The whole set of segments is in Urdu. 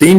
3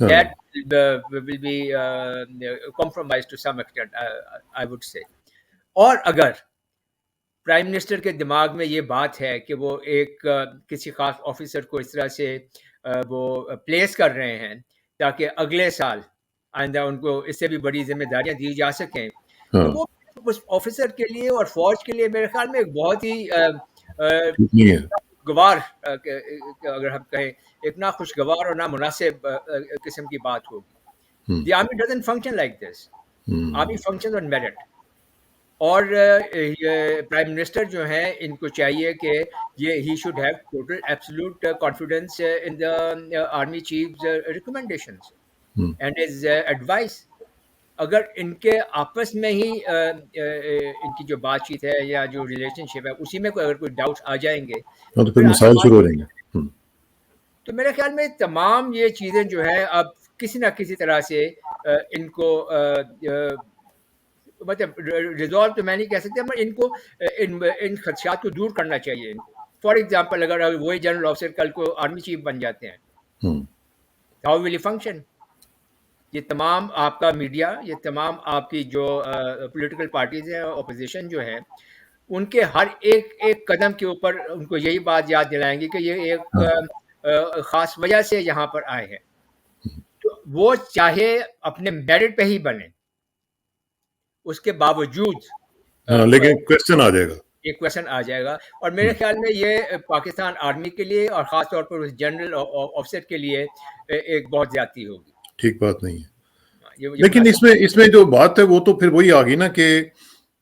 that will be compromised to some extent, I would say. اور اگر پرائم منسٹر کے دماغ میں یہ بات ہے کہ وہ ایک کسی خاص آفیسر کو اس طرح سے وہ پلیس کر رہے ہیں تاکہ اگلے سال آئندہ ان کو اس سے بھی بڑی ذمہ داریاں دی جا سکیں، تو وہ اس آفیسر کے لیے اور فوج کے لیے میرے خیال میں ایک بہت ہی گوار، اگر ہم کہیں ایک نہ خوشگوار اور نہ مناسب قسم کی بات ہوگی. The army doesn't function like this. Army function on merit. اور پرائم منسٹر جو ہیں ان کو چاہیے کہ یہ ہی should have total absolute confidence in the army chiefs recommendations and his advice. اگر ان کے آپس میں ہی ان کی جو بات چیت ہے یا جو ریلیشن شپ ہے اسی میں اگر کوئی ڈاؤٹس آ جائیں گے تو پھر مسائل شروع ہو جائیں گے. تو میرے خیال میں تمام یہ چیزیں جو ہیں اب کسی نہ کسی طرح سے ان کو مطلب ریزالو تو میں نہیں کہہ سکتا، مگر ان کو ان خدشات کو دور کرنا چاہیے. فار ایگزامپل اگر وہی جنرل آفیسر کل کو آرمی چیف بن جاتے ہیں، ہاؤ ول یو فنکشن؟ یہ تمام آپ کا میڈیا، یہ تمام آپ کی جو پولیٹیکل پارٹیز ہیں، اپوزیشن جو ہیں، ان کے ہر ایک قدم کے اوپر ان کو یہی بات یاد دلائیں گے کہ یہ ایک خاص وجہ سے یہاں پر آئے ہیں. تو وہ چاہے اپنے میرٹ پہ ہی بنے، اس کے باوجود لیکن کویسچن آ جائے گا، ایک کویسچن آ جائے گا. اور میرے خیال میں یہ پاکستان آرمی کے لیے اور خاص طور پر اس جنرل آفیسر کے لیے ایک بہت زیادتی ہوگی. ٹھیک بات نہیں ہے. لیکن اس میں جو بات ہے وہ تو پھر وہی آ گئی نا کہ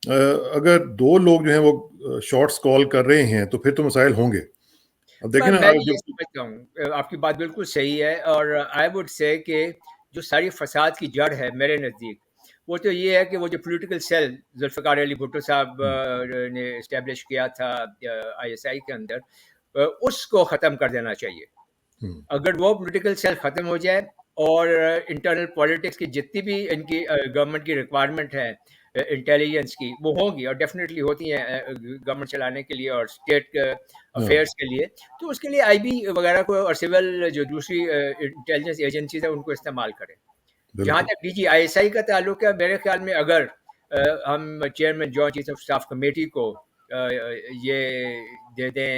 اگر دو لوگ جو ہیں وہ شارٹس کال کر رہے ہیں تو پھر تو مسائل ہوں گے. اب دیکھیں نا، میں یہ سمجھتا ہوں آپ کی بات بالکل صحیح ہے. اور آئی وڈ سے کہ جو ساری فساد کی جڑ ہے میرے نزدیک وہ تو یہ ہے کہ وہ جو پولیٹیکل سیل ذوالفقار علی بھٹو صاحب نے اسٹیبلش کیا تھا آئی ایس آئی کے اندر، اس کو ختم کر دینا چاہیے. اگر وہ پولیٹیکل سیل ختم ہو جائے اور انٹرنل پالیٹکس کی جتنی بھی ان کی گورنمنٹ کی ریکوائرمنٹ ہے انٹیلیجنس کی وہ ہوں گی، اور ڈیفینیٹلی ہوتی ہیں گورنمنٹ چلانے کے لیے اور اسٹیٹ افیئرس کے لیے، تو اس کے لیے آئی بی وغیرہ کو اور سول جو دوسری انٹیلیجنس ایجنسیز ہیں ان کو استعمال کریں. جہاں تک ڈی جی آئی ایس آئی کا تعلق ہے، میرے خیال میں اگر ہم chairman joint chief of staff committee کو یہ دے دیں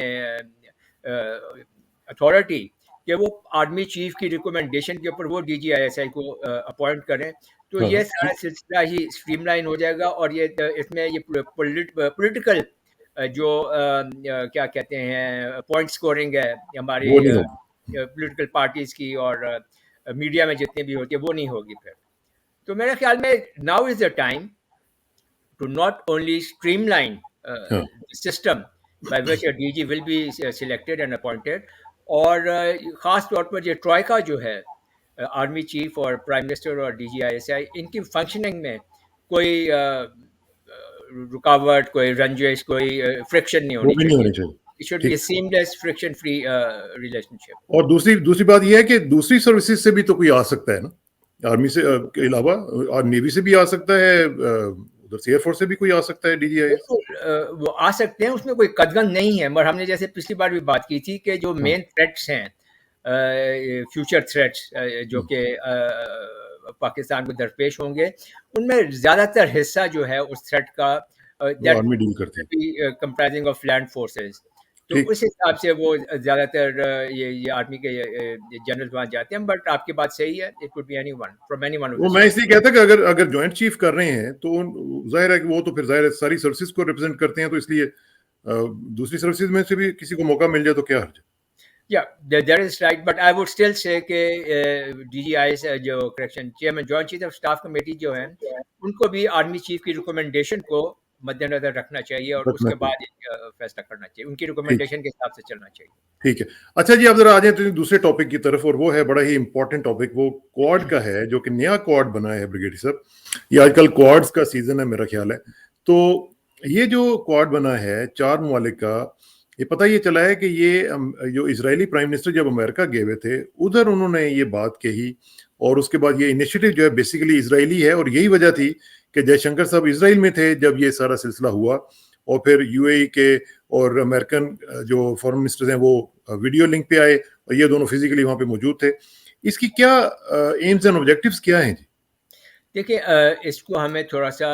اتھارٹی کہ وہ آرمی چیف کی ریکمنڈیشن کے اوپر وہ ڈی جی آئی ایس آئی کو اپوائنٹ کریں، تو یہ سارا سلسلہ ہی اسٹریم لائن ہو جائے گا. اور یہ اس میں یہ پولیٹیکل جو کیا کہتے ہیں پوائنٹ اسکورنگ ہے ہماری پولیٹیکل پارٹیز کی اور میڈیا میں جتنے بھی ہوتی ہے وہ نہیں ہوگی پھر. تو میرے خیال میں now is the time to not only streamline system by which A D G will be selected and appointed, اور خاص طور پر یہ ٹرائیکا جو ہے آرمی چیف اور پرائم منسٹر اور D G I S I, ان کی فنکشننگ میں کوئی رکاوٹ، کوئی رنجش، کوئی فرکشن نہیں ہونی چاہیے. It should be a seamless, friction-free relationship. اور دوسری بات یہ ہے کہ دوسری سروسز سے بھی تو کوئی آ سکتا ہے نا، آرمی سے کے علاوہ، اور نیوی سے بھی آ سکتا ہے، ادھر سے ایئر فورس سے بھی کوئی آ سکتا ہے ڈی جی آئی. وہ آ سکتے ہیں، اس میں کوئی قدغن نہیں ہے. مگر ہم نے جیسے پچھلی بار بھی بات کی تھی کہ جو مین تھریٹس ہیں، فیوچر تھریٹس جو کہ پاکستان کو درپیش ہوں گے، ان میں زیادہ تر حصہ جو ہے اس تھریٹ کا آرمی ڈیل کرتی ہے، کمپرائزنگ آف لینڈ فورسز. تو اس حساب سے وہ زیادہ تر یہ آرمی کے جنرل وہاں جاتے ہیں. بٹ آپ کی بات صحیح ہے، it could be anyone from anyone. وہ میں اس لیے کہتا کہ اگر جوائنٹ چیف کر رہے ہیں تو ظاہر ہے کہ وہ تو پھر ظاہر ہے ساری سروسز کو ریپرزینٹ کرتے ہیں، تو اس لیے دوسری سروسز میں سے بھی کسی کو موقع مل جائے تو کیا حرج ہے. Yeah, that is right, but I would still say کہ DGIS جو correction chairman joint chief of staff committee جو ہیں ان کو بھی آرمی چیف کی ریکمنڈیشن کو مد نظر رکھنا چاہیے اور اس کے بعد فیصلہ کرنا چاہیے، ان کی ریکمنڈیشن کے حساب سے چلنا چاہیے. ٹھیک ہے. اچھا جی، اب ذرا آ جائیں دوسرے ٹاپک کی طرف، اور وہ ہے بڑا ہی امپورٹنٹ ٹاپک، وہ کوڈ کا ہے، جو کہ نیا کوڈ بنا ہے بریگیڈیئر صاحب. یہ آج کل کوڈز کا سیزن ہے میرا خیال ہے. تو یہ جو کوڈ بنا ہے 4 ممالک کا، یہ پتہ یہ چلا ہے کہ یہ جو اسرائیلی پرائم منسٹر جب امریکہ گئے ہوئے تھے ادھر انہوں نے یہ بات کہی، اور اس کے بعد یہ انیشیٹو جو ہے بیسیکلی اسرائیلی ہے. اور یہی وجہ تھی کہ جے شنکر صاحب اسرائیل میں تھے جب یہ سارا سلسلہ ہوا، اور پھر یو اے ای کے اور امریکن جو فارن منسٹرز ہیں وہ ویڈیو لنک پہ آئے، اور یہ دونوں فزیکلی وہاں پہ موجود تھے. اس کی کیا ایمز اینڈ آبجیکٹیوز کیا ہیں جی؟ دیکھیے اس کو ہمیں تھوڑا سا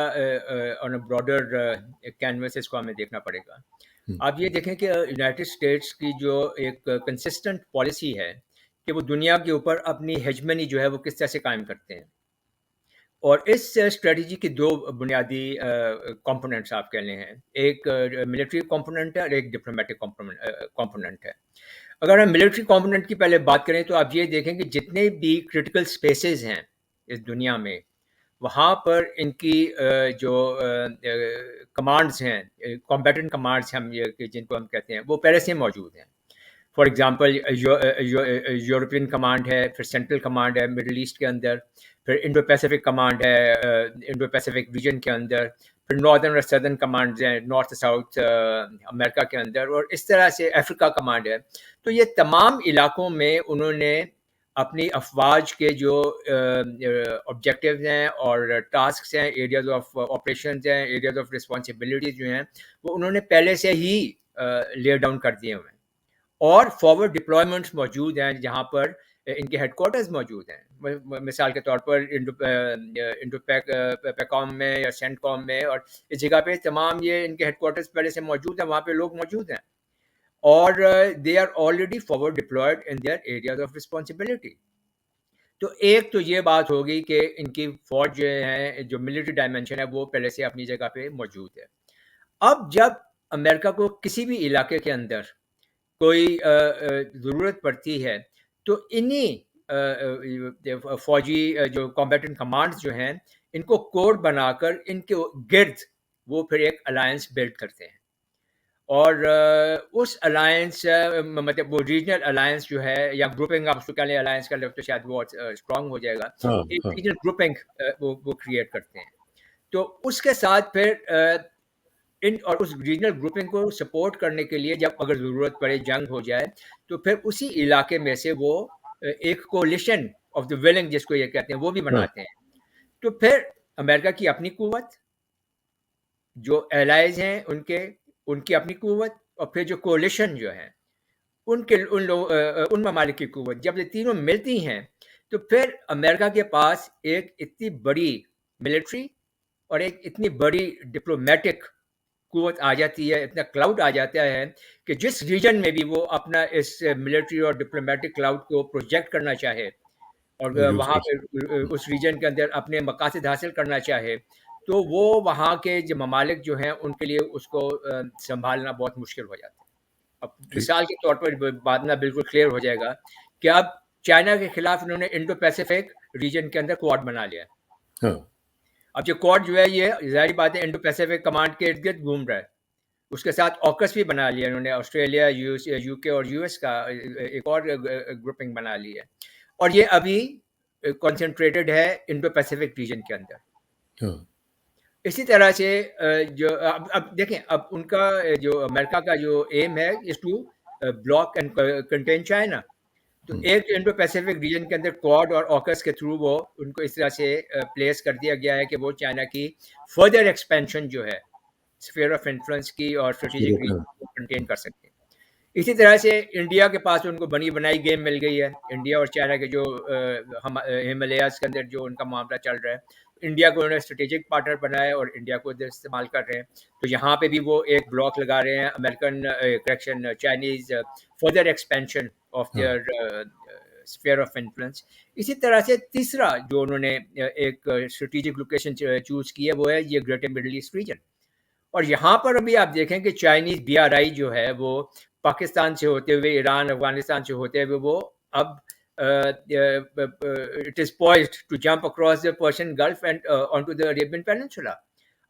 آن اے براڈر کینوس اس کو ہمیں دیکھنا پڑے گا. آپ یہ دیکھیں کہ یونائٹڈ اسٹیٹس کی جو ایک کنسسٹنٹ پالیسی ہے کہ وہ دنیا کے اوپر اپنی ہیجمنی جو ہے وہ کس طرح سے قائم کرتے ہیں, اور اس اسٹریٹجی کی دو بنیادی کمپوننٹس آپ کہہ لیں ہیں, ایک ملٹری کمپوننٹ ہے اور ایک ڈپلومیٹک کمپوننٹ ہے. اگر ہم ملٹری کمپوننٹ کی پہلے بات کریں تو آپ یہ دیکھیں کہ جتنے بھی کرٹیکل اسپیسز ہیں اس دنیا میں, وہاں پر ان کی جو کمانڈز ہیں, کمبیٹنٹ کمانڈز ہم یہ جن کو ہم کہتے ہیں, وہ پہلے سے موجود ہیں. فار ایگزامپل یورپین کمانڈ ہے, پھر سینٹرل کمانڈ ہے مڈل ایسٹ کے اندر, پھر انڈو پیسیفک کمانڈ ہے انڈو پیسیفک ریجن کے اندر, پھر ناردرن اور سدرن کمانڈز ہیں نارتھ ساؤتھ امریکہ کے اندر, اور اس طرح سے افریقہ کمانڈ ہے. تو یہ تمام علاقوں میں انہوں نے اپنی افواج کے جو آبجیکٹیوز ہیں اور ٹاسکس ہیں, ایریاز آف آپریشنز ہیں, ایریاز آف رسپانسبلٹیز جو ہیں, وہ انہوں نے پہلے سے ہی لے ڈاؤن کر دیے ہوئے ہیں, اور فارورڈ ڈپلائمنٹس موجود ہیں جہاں پر ان کے ہیڈ کوارٹرز موجود ہیں. مثال کے طور پر انڈو پیکام میں یا سینٹ کام میں, اور اس جگہ پہ تمام یہ ان کے ہیڈ کوارٹرز پہلے سے موجود ہیں, وہاں پہ لوگ موجود ہیں, اور they are already forward deployed in their areas of responsibility. تو ایک تو یہ بات ہوگی کہ ان کی فوج جو ہے, جو ملٹری ڈائمینشن ہے, وہ پہلے سے اپنی جگہ پہ موجود ہے. اب جب امریکہ کو کسی بھی علاقے کے اندر کوئی ضرورت پڑتی ہے تو انہی فوجی جو کمبیٹنٹ کمانڈز جو ہیں, ان کو کوڈ بنا کر ان کے گرد وہ پھر ایک الائنس بلڈ کرتے ہیں, اور اس الائنس مطلب وہ ریجنل الائنس جو ہے, یا گروپنگ, آپ اس کو کہہ لیں الائنس کا لفظ تو شاید بہت اسٹرانگ ہو جائے گا, ایک ریجنل گروپنگ وہ کریٹ کرتے ہیں. تو اس کے ساتھ پھر اور اس ریجنل گروپنگ کو سپورٹ کرنے کے لیے جب اگر ضرورت پڑے, جنگ ہو جائے, تو پھر اسی علاقے میں سے وہ ایک کولیشن آف دا ولنگ جس کو یہ کہتے ہیں وہ بھی بناتے ہیں. تو پھر امریکہ کی اپنی قوت, جو ایلائز ہیں ان کی اپنی قوت, اور پھر جو کولیشن جو ہے ان ممالک کی قوت, جب یہ تینوں ملتی ہیں تو پھر امریکہ کے پاس ایک اتنی بڑی ملٹری اور ایک اتنی بڑی ڈپلومیٹک قوت آ جاتی ہے, اتنا کلاؤڈ آ جاتا ہے کہ جس ریجن میں بھی وہ اپنا اس ملٹری اور ڈپلومیٹک کلاؤڈ کو پروجیکٹ کرنا چاہے, اور وہاں پہ اس ریجن کے اندر اپنے مقاصد حاصل کرنا چاہے, تو وہ وہاں کے جو ممالک جو ہیں ان کے لیے اس کو سنبھالنا بہت مشکل ہو جاتا ہے. اب مثال کے طور پر بات نہ بالکل کلیئر ہو جائے گا کہ اب چائنا کے خلاف انہوں نے انڈو پیسیفک ریجن کے اندر کوڈ بنا لیا. اب یہ کوڈ جو ہے یہ ظاہری بات ہے انڈو پیسیفک کمانڈ کے ارد گرد گھوم رہا ہے, اس کے ساتھ آکس بھی بنا لیا انہوں نے, آسٹریلیا, یو کے اور یو ایس کا ایک اور گروپنگ بنا لی ہے, اور یہ ابھی کنسنٹریٹڈ ہے انڈو پیسیفک ریجن کے اندر. اسی طرح سے جو اب دیکھیں, اب ان کا جو امریکہ کا جو ایم ہے is to block and contain China. تو ایک انڈو پیسیفک ریجن کے اندر کوڈ اور آکس کے تھرو وہ ان کو اس طرح سے پلیس کر دیا گیا ہے کہ وہ چائنا کی فردر ایکسپینشن جو ہے اسفیئر آف انفلوئنس کی اور اسٹریٹجک ریجن کو کنٹین کر سکتے ہیں. اسی طرح سے انڈیا کے پاس ان کو بنی بنائی گیم مل گئی ہے. انڈیا اور چائنا کے جو ہمالیاز کے اندر جو ان کا معاملہ چل رہا ہے, انڈیا کو انہوں نے اسٹریٹجک پارٹنر بنایا اور انڈیا کو ادھر استعمال کر رہے ہیں. تو یہاں پہ بھی وہ ایک بلاک لگا رہے ہیں, American Chinese further expansion of their sphere of influence. اسی طرح سے تیسرا جو انہوں نے ایک اسٹریٹجک لوکیشن چوز کی ہے وہ ہے یہ گریٹر مڈل ایسٹ ریجن. اور یہاں پر ابھی آپ دیکھیں کہ چائنیز BRI جو ہے وہ پاکستان سے ہوتے ہوئے, ایران, افغانستان سے ہوتے ہوئے وہ اب it is poised to jump across the Persian Gulf and onto the Arabian Peninsula.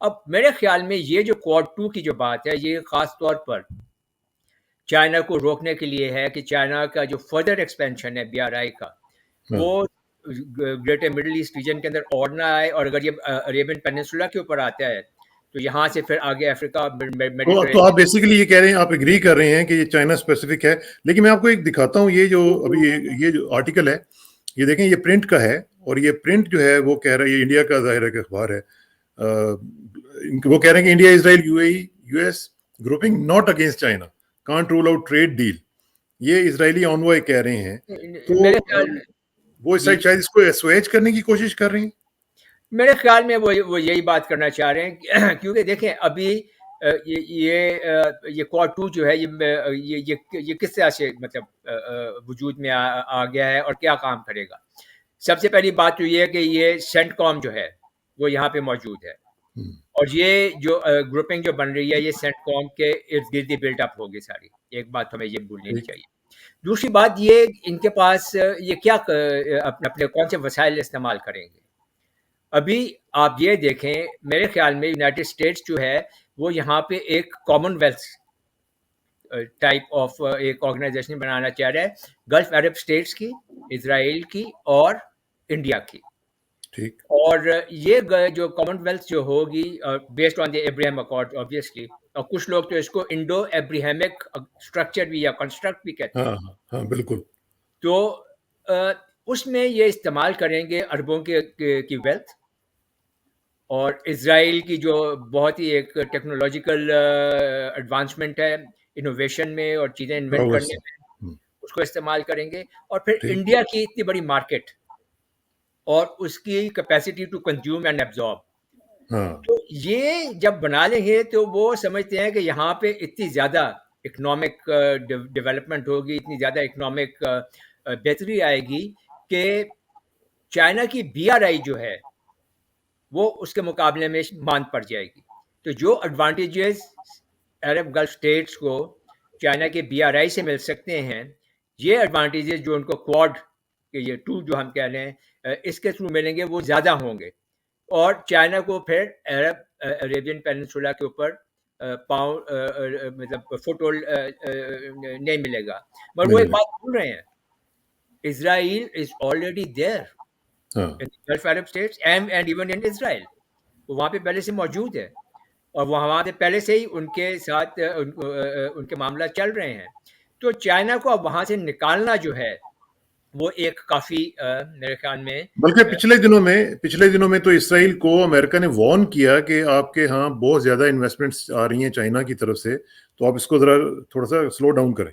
اب میرے خیال میں یہ جو کوڈ 2 کی جو بات ہے یہ خاص طور پر چائنا کو روکنے کے لیے ہے کہ چائنا کا جو فردر ایکسپینشن ہے BRI کا وہ گریٹر مڈل ایسٹ ریجن کے اندر اور نہ آئے, اور اگر یہ عربین پیننسولا کے اوپر آتا ہے تو یہاں سے پھر آگے افریقہ. تو آپ بیسیکلی یہ کہہ رہے ہیں, آپ ایگری کر رہے ہیں کہ یہ چائنا اسپیسیفک ہے. لیکن میں آپ کو ایک دکھاتا ہوں, یہ جو ابھی یہ جو آرٹیکل ہے یہ دیکھیں, یہ پرنٹ کا ہے, اور یہ پرنٹ جو ہے وہ کہہ رہا ہے, یہ انڈیا کا ظاہر ہے کہ اخبار ہے, وہ کہہ رہے ہیں کہ India, Israel, UAE, US grouping not against China can't rule out trade deal. یہ اسرائیلی آنوائے کہہ رہے ہیں. وہ اس جی سائڈ شاید اس کو اسویج کرنے کی کوشش کر رہی ہیں. میرے خیال میں وہ یہی بات کرنا چاہ رہے ہیں کیونکہ دیکھیں ابھی یہ کوڈ 2 جو ہے یہ کس طرح سے مطلب وجود میں آ گیا ہے اور کیا کام کرے گا. سب سے پہلی بات تو یہ ہے کہ یہ سینٹ کام جو ہے وہ یہاں پہ موجود ہے اور یہ جو گروپنگ جو بن رہی ہے یہ سینٹ کام کے ارد گرد بلڈ اپ ہوگی ساری. ایک بات ہمیں یہ بھولنی نہیں چاہیے. دوسری بات یہ ان کے پاس یہ کیا اپنے کون سے وسائل استعمال کریں گے. ابھی آپ یہ دیکھیں میرے خیال میں یونائٹڈ اسٹیٹس جو ہے وہ یہاں پہ ایک کامن ویلتھ ٹائپ آف ایک آرگنائزیشن بنانا چاہ رہا ہے گلف عرب اسٹیٹس کی, اسرائیل کی اور انڈیا کی. ٹھیک. اور یہ جو کامن ویلتھ جو ہوگی based on the Ibrahim accord obviously, اور کچھ لوگ تو اس کو انڈو ابراہیمک اسٹرکچر بھی یا کنسٹرکٹ بھی کہتے ہیں. ہاں بالکل. تو اس میں یہ استعمال کریں گے اربوں کی ویلتھ, اور اسرائیل کی جو بہت ہی ایک ٹیکنالوجیکل ایڈوانسمنٹ ہے انوویشن میں اور چیزیں انوینٹ کرنے میں, اس کو استعمال کریں گے. اور پھر انڈیا کی اتنی بڑی مارکیٹ اور اس کی capacity to consume and absorb, تو یہ جب بنا لیں گے تو وہ سمجھتے ہیں کہ یہاں پہ اتنی زیادہ اکنامک ڈیولپمنٹ ہوگی, اتنی زیادہ اکنامک بہتری آئے گی کہ چائنا کی BRI جو ہے وہ اس کے مقابلے میں ماند پڑ جائے گی. تو جو ایڈوانٹیجز عرب گلف اسٹیٹس کو چائنا کے BRI سے مل سکتے ہیں, یہ ایڈوانٹیجز جو ان کو کوڈ کہ یہ 2 جو ہم کہہ رہے ہیں اس کے تھرو ملیں گے وہ زیادہ ہوں گے, اور چائنا کو پھر عربین پیننسولا کے اوپر پاؤں مطلب فٹ ہولڈ نہیں ملے گا. مگر وہ ایک بات بھول رہے ہیں, Israel is already there in the Gulf Arab states and even in Israel. وہ وہاں پہ پہلے سے موجود ہے اور وہاں پہ پہلے سے ہی ان کے ساتھ ان کے معاملات چل رہے ہیں. تو چائنا کو اب وہاں سے نکالنا جو ہے وہ ایک کافی میرے خیال میں, بلکہ پچھلے دنوں میں تو اسرائیل کو امریکہ نے وارن کیا کہ آپ کے ہاں بہت زیادہ انویسٹمنٹس آ رہی ہیں چائنا کی طرف سے, تو آپ اس کو ذرا تھوڑا سا سلو ڈاؤن کریں.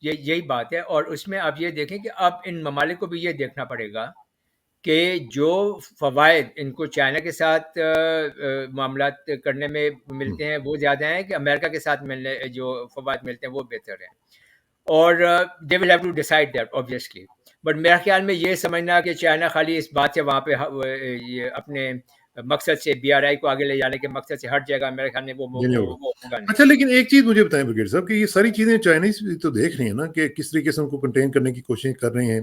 یہی بات ہے. اور اس میں آپ یہ دیکھیں کہ اب ان ممالک کو بھی یہ دیکھنا پڑے گا کہ جو فوائد ان کو چائنا کے ساتھ معاملات کرنے میں ملتے ہیں وہ زیادہ ہیں کہ امریکہ کے ساتھ ملنے جو فوائد ملتے ہیں وہ بہتر ہیں. اور they will have to decide that obviously. But میرے خیال میں یہ سمجھنا کہ چائنا خالی اس بات سے وہاں پہ یہ اپنے مقصد سے BRI کو آگے لے جانے کے مقصد سے ہٹ جائے گا, میرے خیال میں وہ ہوگا نہیں. اچھا, لیکن ایک چیز مجھے بتائیں بغیر صاحب کہ یہ ساری چیزیں چائنیز تو دیکھ رہی ہیں نا کہ کس طریقے سے ان کو کنٹین کرنے کی کوشش کر رہے ہیں,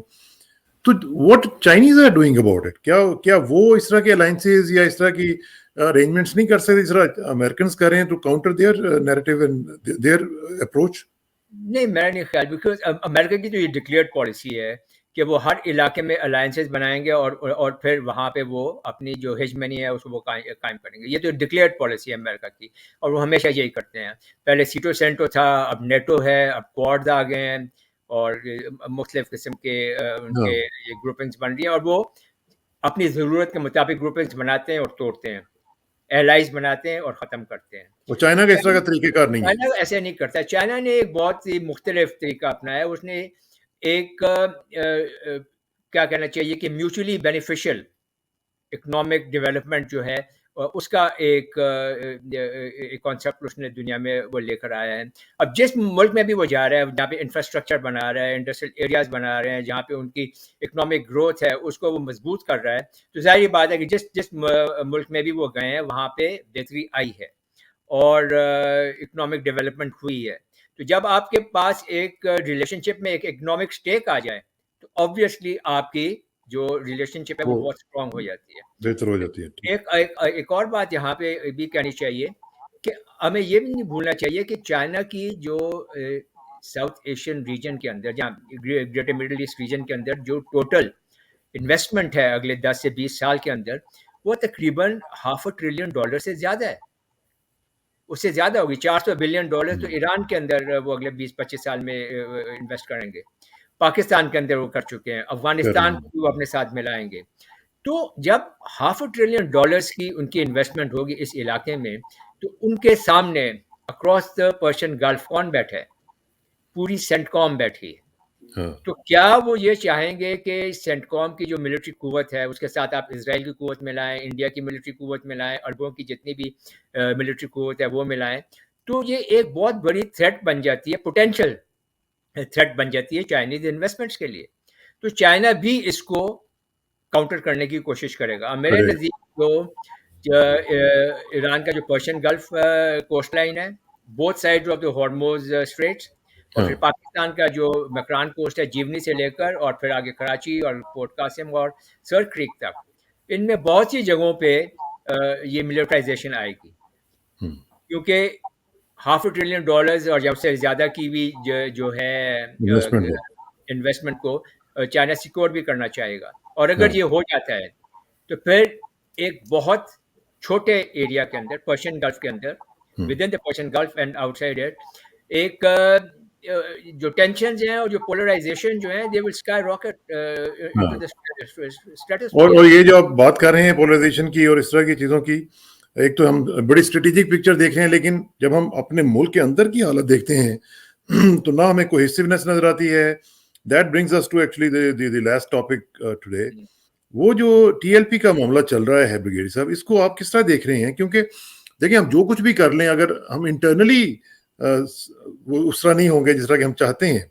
تو what Chinese are doing about it, کیا وہ اس طرح کے الائنسز یا اس طرح کی ارینجمنٹس نہیں کر سکتے جس طرح امریکنز کر رہے ہیں to counter their narrative and their approach? نہیں میرا نہیں خیال, بیکاز امریکہ کی تو یہ ڈکلیئرڈ پالیسی ہے کہ وہ ہر علاقے میں الائنسز بنائیں گے اور پھر وہاں پہ وہ اپنی جو ہیجمنی ہے اس کو وہ قائم کریں گے. یہ تو ڈکلیئرڈ پالیسی ہے امریکہ کی اور وہ ہمیشہ یہی کرتے ہیں. پہلے سیٹو سینٹو تھا, اب نیٹو ہے, اب کوڈ آ گئے ہیں اور مختلف قسم کے ان کے یہ گروپنگس بن رہی ہیں, اور وہ اپنی ضرورت کے مطابق گروپنگس بناتے ہیں اور توڑتے ہیں, ایلائز بناتے ہیں اور ختم کرتے ہیں. وہ چائنا کا اس طرح کا طریقہ کار نہیں ہے. چائنا ایسے نہیں کرتا. چائنا نے ایک بہت ہی مختلف طریقہ اپنایا. اس نے ایک کیا کہنا چاہیے کہ میوچولی بینیفیشل اکنامک ڈیولپمنٹ جو ہے اس کا ایک کانسیپٹ اس نے دنیا میں وہ لے کر آیا ہے. اب جس ملک میں بھی وہ جا رہا ہے جہاں پہ انفراسٹرکچر بنا رہا ہے, انڈسٹریل ایریاز بنا رہے ہیں, جہاں پہ ان کی اکنامک گروتھ ہے اس کو وہ مضبوط کر رہا ہے, تو ظاہر بات ہے کہ جس ملک میں بھی وہ گئے ہیں وہاں پہ بہتری آئی ہے اور اکنامک ڈیولپمنٹ ہوئی ہے. تو جب آپ کے پاس ایک ریلیشن شپ میں ایک اکنامک اسٹیک آ جائے تو آبویسلی آپ کی جو ریلیشن شپ ہے وہ بہت اسٹرانگ ہو جاتی ہے, بہتر ہو جاتی ہے. ایک اور بات یہاں پہ بھی کہنی چاہیے کہ ہمیں یہ بھی نہیں بھولنا چاہیے کہ چائنا کی جو ساؤتھ ایشین ریجن کے اندر, جہاں گریٹر مڈل ایسٹ ریجن کے اندر جو ٹوٹل انویسٹمنٹ ہے اگلے 10 سے 20 سال کے اندر, وہ تقریباً $500 ٹریلین سے زیادہ ہے. اس سے زیادہ ہوگی. $400 بلین تو ایران کے اندر وہ اگلے 20-25 سال میں انویسٹ کریں گے. پاکستان کے اندر وہ کر چکے ہیں, افغانستان کو وہ اپنے ساتھ ملائیں گے. تو جب $500 ٹریلین کی ان کی انویسٹمنٹ ہوگی اس علاقے میں, تو ان کے سامنے اکراس دا پرشین گلف کون بیٹھا ہے؟ پوری سینٹ کام بیٹھی ہے. ہاں تو کیا وہ یہ چاہیں گے کہ سینٹ کام کی جو ملٹری قوت ہے اس کے ساتھ آپ اسرائیل کی قوت ملائیں، انڈیا کی ملٹری قوت ملائیں، عربوں کی جتنی بھی ملٹری قوت ہے وہ ملائیں، تو یہ ایک بہت بڑی تھریٹ بن جاتی ہے، پوٹینشیل تھریٹ بن جاتی ہے چائنیز انویسٹمنٹس کے لیے. تو چائنا بھی اس کو کاؤنٹر کرنے کی کوشش کرے گا. میرے کرے. نزدیک جو ایران کا جو پرشین گلف کوسٹ لائن ہے، both side of the Hormuz straits, اور ہاں پھر پاکستان کا جو مکران کوسٹ ہے جیونی سے لے کر اور پھر آگے کراچی اور پورٹ قاسم اور سر کریک تک، ان میں بہت سی جگہوں پہ یہ ملٹرائزیشن آئے گی، ہوں. کیونکہ $500 بلین اور جب سے زیادہ کی بھی جو ہے انویسٹمنٹ ہے. انویسٹمنٹ کو چائنا سیکور بھی کرنا چاہے گا. اور ہاں اگر یہ ہو جاتا ہے تو پھر ایک بہت چھوٹے ایریا کے اندر، پرشین گلف کے اندر، within the Persian Gulf and outside it, ایک جو ٹینشنز ہیں اور جو پولرائزیشن جو ہیں، they will skyrocket into the stratosphere. اور یہ جو آپ بات کر رہے ہیں پولرائزیشن کی اور اس طرح کی چیزوں کی، ایک تو ہم بڑی اسٹریٹجک پکچر دیکھ رہے ہیں، لیکن جب ہم اپنے ملک کے اندر کی حالت دیکھتے ہیں تو نہ ہمیں کوہیسونیس نظر آتی ہے. That brings us to actually the last topic today. وہ جو ٹی ایل پی کا معاملہ چل رہا ہے بریگیڈیئر صاحب، اس کو آپ کس طرح دیکھ رہے ہیں؟ کیونکہ دیکھیں ہم جو کچھ بھی کر لیں، اگر ہم انٹرنلی وہ اس طرح نہیں ہوں گے جس طرح کہ ہم چاہتے ہیں،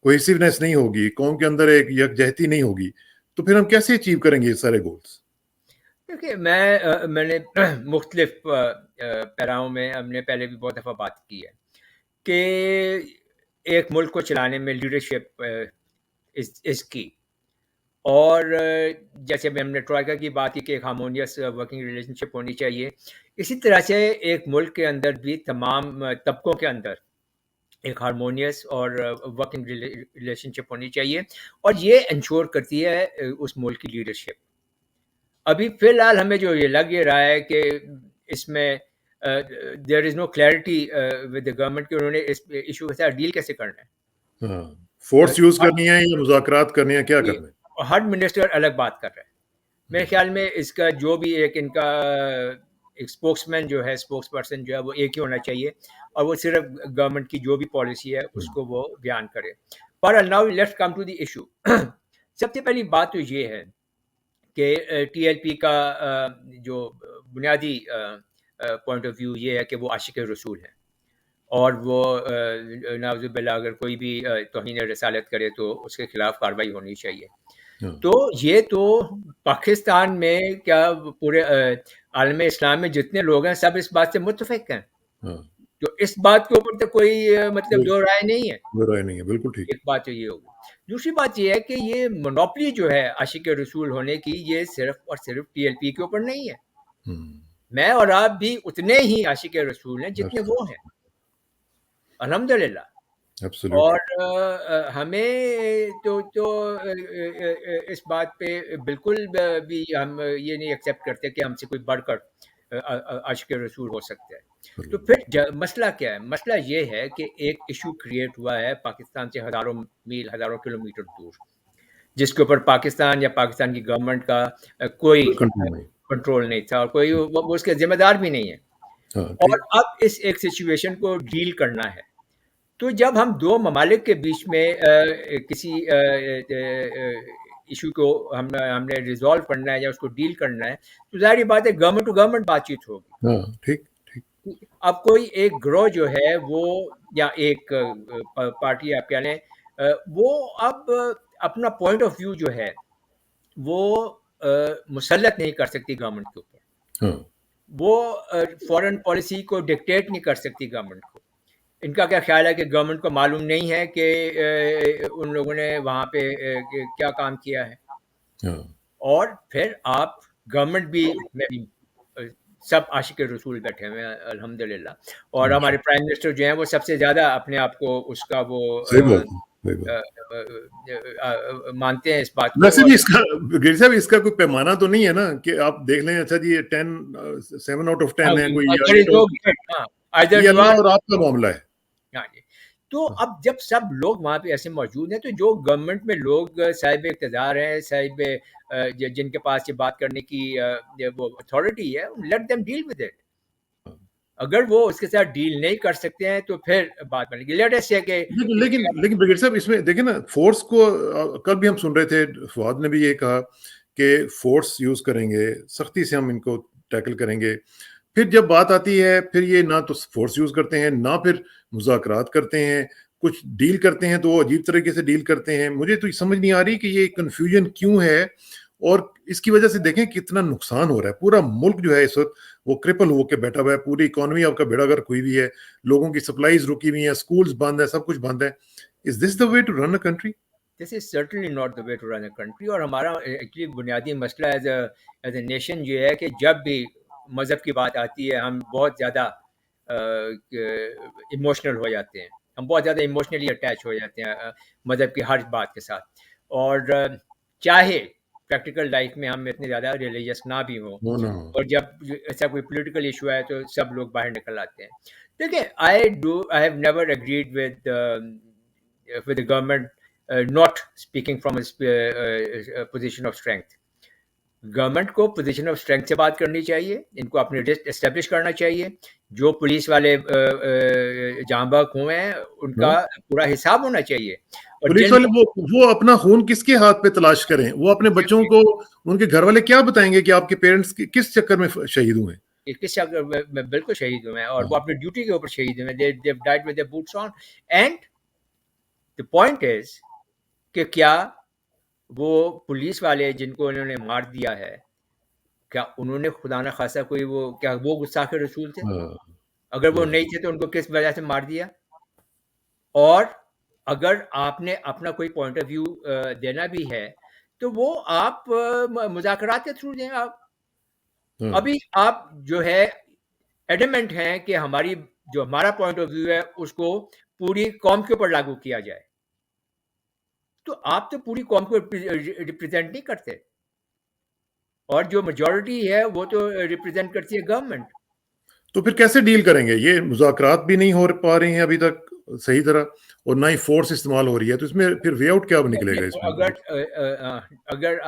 کوہیسونیس نہیں ہوگی، قوم کے اندر ایک یکجہتی نہیں ہوگی، تو پھر ہم کیسے اچیو کریں گے یہ سارے گولز؟ دیکھیے، میں نے مختلف پیراؤں میں ہم نے پہلے بھی بہت دفعہ بات کی ہے کہ ایک ملک کو چلانے میں لیڈرشپ اس کی، اور جیسے ہم نے ٹرائیکا کی بات کی کہ ایک ہارمونیس ورکنگ ریلیشن شپ ہونی چاہیے، اسی طرح سے ایک ملک کے اندر بھی تمام طبقوں کے اندر ایک ہارمونیس اور ورکنگ ریلیشن شپ ہونی چاہیے، اور یہ انشور کرتی ہے اس ملک کی لیڈرشپ. ابھی فی الحال ہمیں جو یہ لگ یہ رہا ہے کہ اس میں دیر از نو کلیئرٹی ود دا گورنمنٹ کہ انہوں نے اس ایشو کے ساتھ ڈیل کیسے کرنا ہے. فورس یوز کرنی ہے یا مذاکرات کرنی ہے، کیا کرنا ہے؟ ہر منسٹر الگ بات کر رہا ہے. میرے خیال میں اس کا جو بھی ایک ان کا ایک اسپوکس مین جو ہے، اسپوکس پرسن جو ہے، وہ ایک ہی ہونا چاہیے، اور وہ صرف گورنمنٹ کی جو بھی پالیسی ہے اس کو وہ بیان کرے. پر now let's come to the issue. سب سے پہلی بات تو یہ ہے کہ ٹی ایل پی کا جو بنیادی پوائنٹ آف ویو یہ ہے کہ وہ عاشق رسول ہیں، اور وہ نعوذ باللہ اگر کوئی بھی توہین رسالت کرے تو اس کے خلاف کارروائی ہونی چاہیے. تو یہ تو پاکستان میں کیا پورے عالم اسلام میں جتنے لوگ ہیں سب اس بات سے متفق ہیں. تو اس بات کے اوپر تو کوئی مطلب دو رائے نہیں ہے. دو رائے نہیں ہے، بالکل ٹھیک. ایک بات تو یہ ہوگی. دوسری بات یہ ہے کہ یہ مونوپلی جو ہے عاشق رسول ہونے کی، یہ صرف اور صرف ٹی ایل پی کے اوپر نہیں ہے. میں اور آپ بھی اتنے ہی عاشق رسول ہیں جتنے وہ ہیں، الحمدللہ. اور ہمیں تو اس بات پہ بالکل بھی ہم یہ نہیں ایکسیپٹ کرتے کہ ہم سے کوئی بڑھ کر عاشق رسول ہو سکتا ہے. تو پھر مسئلہ کیا ہے؟ مسئلہ یہ ہے کہ ایک ایشو کریٹ ہوا ہے پاکستان سے ہزاروں میل، ہزاروں کلومیٹر دور، جس کے اوپر پاکستان یا پاکستان کی گورنمنٹ کا کوئی کنٹرول نہیں تھا، اور کوئی وہ اس کے ذمہ دار بھی نہیں ہے. اور اب اس ایک سچویشن کو ڈیل کرنا ہے. تو جب ہم دو ممالک کے بیچ میں کسی ایشو کو ہم نے ریزالو کرنا ہے یا اس کو ڈیل کرنا ہے، تو ظاہری بات ہے گورنمنٹ ٹو گورنمنٹ بات چیت ہوگی. ٹھیک. اب کوئی ایک گروہ جو ہے وہ، یا ایک پارٹی آپ کہہ لیں، وہ اب اپنا پوائنٹ آف ویو جو ہے وہ مسلط نہیں کر سکتی گورنمنٹ کے اوپر. وہ فورن پالیسی کو ڈکٹیٹ نہیں کر سکتی گورنمنٹ کو. ان کا کیا خیال ہے کہ گورنمنٹ کو معلوم نہیں ہے کہ ان لوگوں نے وہاں پہ کیا کام کیا ہے. اور پھر آپ گورنمنٹ بھی سب عاشق رسول بیٹھے ہوئے ہیں الحمدللہ، اور ہمارے پرائم منسٹر جو ہیں وہ سب سے زیادہ اپنے آپ کو اس کا وہ مانتے ہیں اس بات کو. ویسے بھی اس کا گیر صاحب اس کا کوئی پیمانہ تو نہیں ہے نا کہ آپ دیکھ لیں اچھا جی 7 out of 10 ہے کوئی، یہ اللہ اور آپ کا معاملہ ہے. تو اب جب سب لوگ وہاں پہ ایسے موجود ہیں، تو جو گورنمنٹ میں لوگ صاحب اقتدار ہیں، صاحب جن کے پاس یہ بات کرنے کی وہ اتھارٹی ہے، let them deal with it. اگر وہ اس کے ساتھ ڈیل نہیں کر سکتے ہیں تو پھر بات بنے گی. لیٹ اس سے کہ لیکن برگیڈ صاحب اس میں دیکھیں نا فورس کو کل بھی ہم سن رہے تھے فواد نے بھی یہ کہا کہ فورس یوز کریں گے, سختی سے ہم ان کو ٹیکل کریں گے. پھر جب بات آتی ہے پھر یہ نہ تو فورس یوز کرتے ہیں نہ پھر مذاکرات کرتے ہیں, کچھ ڈیل کرتے ہیں تو وہ عجیب طریقے سے ڈیل کرتے ہیں. مجھے تو سمجھ نہیں آ رہی کہ یہ کنفیوژن کیوں ہے, اور اس کی وجہ سے دیکھیں کتنا نقصان ہو رہا ہے. پورا ملک جو ہے اس وقت وہ کرپل ہو کے بیٹھا ہوا ہے, پوری اکانومی آپ کا بیڑا گرک ہوئی ہوئی ہے, لوگوں کی سپلائیز رکی ہوئی ہیں, سکولز بند ہیں, سب کچھ بند ہے. Is this the way to run a country? This is certainly not the way to run a country. اور ہمارا ایکچولی بنیادی مسئلہ ایز اے نیشن یہ ہے کہ جب بھی مذہب کی بات آتی ہے ہم بہت زیادہ ایموشنل ہو جاتے ہیں, ہم بہت زیادہ ایموشنلی اٹیچ ہو جاتے ہیں مذہب کی ہر بات کے ساتھ. اور چاہے پریکٹیکل لائف میں ہم اتنے زیادہ ریلیجیس نہ بھی ہوں, اور جب ایسا کوئی پولیٹیکل ایشو ہے تو سب لوگ باہر نکل آتے ہیں. دیکھیں I have never agreed with the government not speaking from a position of strength. Government کو پوزیشن آف اسٹرینتھ سے بات کرنی چاہیے, ان کو اپنے ریسٹ اسٹیبلش کرنا چاہیے. جو پولیس والے جاں بحق ہوئے ہیں ان کا پورا حساب ہونا چاہیے. پولیس والے وہ اپنا خون کس کے ہاتھ پہ تلاش کریں, وہ اپنے بچوں کو ان کے گھر والے کیا بتائیں گے کہ آپ کے پیرنٹس کس چکر میں شہید ہوئے ہیں, کس چکر میں بالکل شہید ہوئے ہیں, اور وہ اپنی ڈیوٹی کے اوپر شہید ہوئے ہیں. they have died with their boots on. And the point is کہ کیا وہ پولیس والے جن کو انہوں نے مار دیا ہے کیا انہوں نے خدا نہ خاصہ کوئی کیا وہ گستاخ رسول تھے؟ اگر وہ نہیں تھے تو ان کو کس وجہ سے مار دیا؟ اور اگر آپ نے اپنا کوئی پوائنٹ آف ویو دینا بھی ہے تو وہ آپ مذاکرات کے تھرو دیں. آپ ابھی آپ جو ہے ایڈمنٹ ہیں کہ ہمارا پوائنٹ آف ویو ہے اس کو پوری قوم کے اوپر لاگو کیا جائے, تو آپ تو پوری قوم کو ریپرزینٹ نہیں کرتے, اور جو میجورٹی ہے وہ تو ریپرزینٹ کرتی ہے گورنمنٹ. تو پھر کیسے ڈیل کریں گے؟ یہ مذاکرات بھی نہیں ہو پا رہی ہیں ابھی تک صحیح طرح, اور نہ ہی فورس استعمال ہو رہی ہے, تو اس میں پھر وے آؤٹ کیا نکلے گا اس میں؟ اگر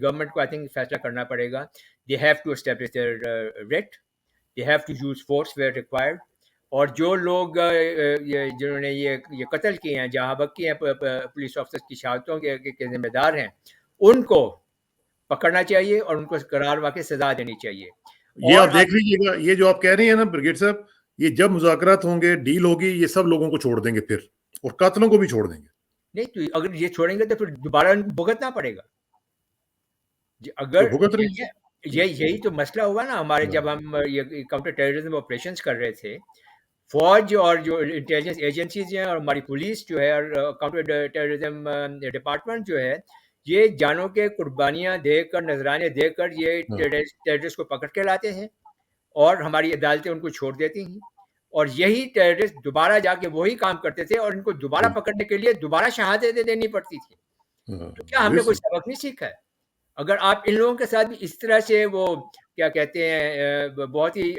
گورنمنٹ کو آئی تھنک فیصلہ کرنا پڑے گا, they have to establish their writ, they have to use force where required. اور جو لوگ جنہوں نے یہ قتل کیے ہیں, جہاں بحق کیے ہیں, پولیس آفیسر کی شہادتوں کے ذمہ دار ہیں, ان کو پکڑنا چاہیے اور ان کو قرار واقع سزا دینی چاہیے. یہ آپ دیکھ لیجیے گا, یہ جو آپ کہہ رہے ہیں نا برگیڈ صاحب, یہ جب مذاکرات ہوں گے, ڈیل ہوگی, یہ سب لوگوں کو چھوڑ دیں گے پھر, اور قاتلوں کو بھی چھوڑ دیں گے. نہیں تو اگر یہ چھوڑیں گے تو پھر دوبارہ بھگتنا پڑے گا. اگر یہی تو مسئلہ ہوا نا ہمارے, جب ہم یہ کاؤنٹر ٹیررزم آپریشنز کر رہے تھے, فوج اور جو انٹیلیجنس ایجنسیز ہیں اور ہماری پولیس جو ہے اور کاؤنٹر ٹیررزم ڈپارٹمنٹ جو ہے, یہ جانوں کے قربانیاں دے کر, نذرانے دے کر یہ ٹیررسٹ کو پکڑ کے لاتے ہیں, اور ہماری عدالتیں ان کو چھوڑ دیتی ہیں, اور یہی ٹیررسٹ دوبارہ جا کے وہی کام کرتے تھے, اور ان کو دوبارہ پکڑنے کے لیے دوبارہ شہادتیں دینی پڑتی تھی. تو کیا ہم نے کوئی سبق نہیں سیکھا ہے؟ اگر آپ ان لوگوں کے ساتھ بھی اس طرح سے وہ کیا کہتے ہیں بہت ہی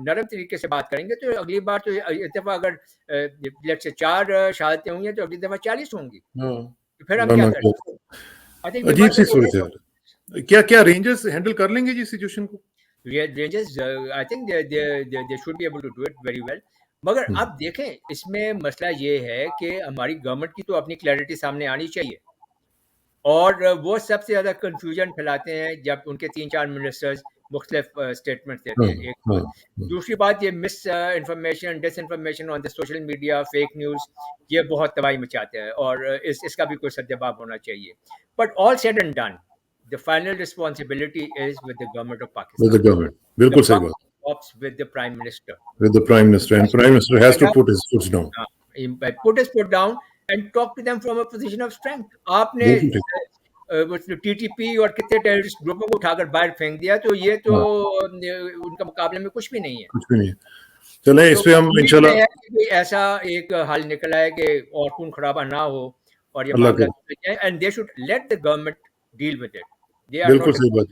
نرم طریقے سے بات کریں گے تو اگلی بار تو اس دفعہ اگر لیٹ سے 4 شہادتیں ہوں گی تو اگلی دفعہ 40 ہوں گی, تو پھر ہم کیا کریں؟ عجیب سی صورت ہے. کیا رینجرز ہینڈل کر لیں گے جی سچویشن کو؟ Rangers I think they should be able to do it very well. مگر آپ دیکھیں اس میں مسئلہ یہ ہے کہ ہماری گورنمنٹ کی تو اپنی کلیئرٹی سامنے آنی چاہیے, اور وہ سب سے زیادہ کنفیوژن پھیلاتے ہیں جب ان کے 3-4 منسٹرز مختلف اسٹیٹمنٹ دیتے ہیں. ایک دوسری بات, یہ misinformation, disinformation on the social media, fake news, یہ بہت تباہی مچاتے ہیں, اور اس کا بھی کوئی سدجواب ہونا چاہیے. But all said and done, the final responsibility is with the government of Pakistan. With the government. بالکل صحیح بات. Stops with the Prime Minister. With the Prime Minister, and Prime Minister has to put his foot down. Put his foot down and talk to them from a position of strength. آپ نے ٹی ٹی پی اور کتنے ٹیررسٹ گروپوں کو اٹھا کر باہر پھینک دیا, تو یہ تو ان کا مقابلے میں کچھ بھی نہیں ہے. کچھ بھی نہیں ہے. چلیں اس پہ ہم انشاءاللہ ایسا ایک حل نکلا ہے کہ اور خون خرابہ نہ ہو, اور یہ معاملہ, and they should let the government deal with it. بالکل صحیح بات,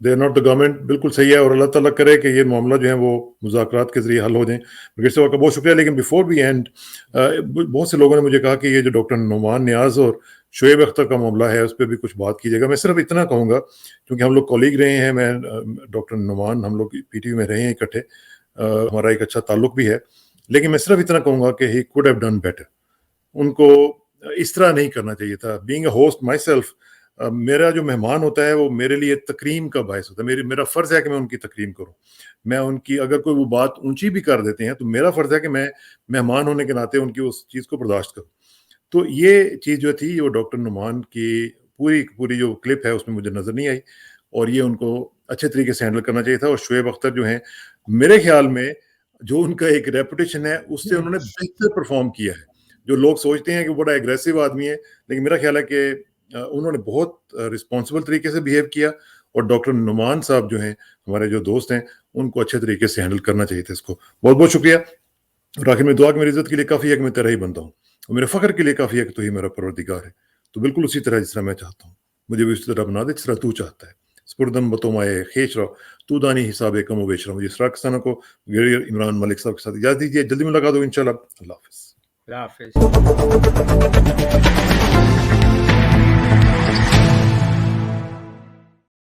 they are not the government. بالکل صحیح ہے, اور اللہ تعالیٰ کرے کہ یہ معاملہ جو ہیں وہ مذاکرات کے ذریعے حل ہو جائیں. برگیڈیئر صاحب کا بہت شکریہ. لیکن بیفور وی اینڈ, بہت سے لوگوں نے مجھے کہا کہ یہ جو ڈاکٹر نعمان نیاز اور شعیب اختر کا معاملہ ہے اس پہ بھی کچھ بات کیجیے گا. میں صرف اتنا کہوں گا, کیونکہ ہم لوگ کولیگ رہے ہیں, میں ڈاکٹر نعمان ہم لوگ پی ٹی وی میں رہے ہیں اکٹھے, ہمارا ایک اچھا تعلق بھی ہے, لیکن میں صرف اتنا کہوں گا کہ he could have done better. ان کو اس طرح نہیں کرنا چاہیے تھا. Being a host myself, میرا جو مہمان ہوتا ہے وہ میرے لیے تکریم کا باعث ہوتا ہے. میرا فرض ہے کہ میں ان کی تکریم کروں. میں ان کی اگر کوئی وہ بات اونچی بھی کر دیتے ہیں تو میرا فرض ہے کہ میں مہمان ہونے کے ناطے ان کی اس چیز کو برداشت کروں. تو یہ چیز جو تھی وہ ڈاکٹر نعمان کی پوری جو کلپ ہے اس میں مجھے نظر نہیں آئی, اور یہ ان کو اچھے طریقے سے ہینڈل کرنا چاہیے تھا. اور شعیب اختر جو ہیں, میرے خیال میں جو ان کا ایک ریپوٹیشن ہے اس سے انہوں نے بہتر پرفارم کیا ہے. جو لوگ سوچتے ہیں کہ وہ بڑا ایگریسو آدمی ہے, لیکن میرا خیال ہے کہ انہوں نے بہت رسپانسبل طریقے سے بیہیو کیا, اور ڈاکٹر نعمان صاحب جو ہیں ہمارے جو دوست ہیں ان کو اچھے طریقے سے ہینڈل کرنا چاہیے تھا اس کو. بہت بہت شکریہ. اور آخر میں دعا کہ میری عزت کے لیے کافی ہے کہ میں تیرا ہی بندہ ہوں, اور میرے فخر کے لیے کافی ہے کہ تو ہی میرا پروردگار ہے. تو بالکل اسی طرح جس طرح میں چاہتا ہوں مجھے بھی اسی طرح بنا دے جس طرح تو چاہتا ہے. سپردم بتومائے خیش رہو تو دانی حساب کم و بیش رہو. مجھے اسرار کسانہ کو گریڈیئر عمران ملک صاحب کے ساتھ اجازت دیجیے. جلدی ملاقات ہوگی انشاءاللہ. اللہ حافظ. اللہ حافظ.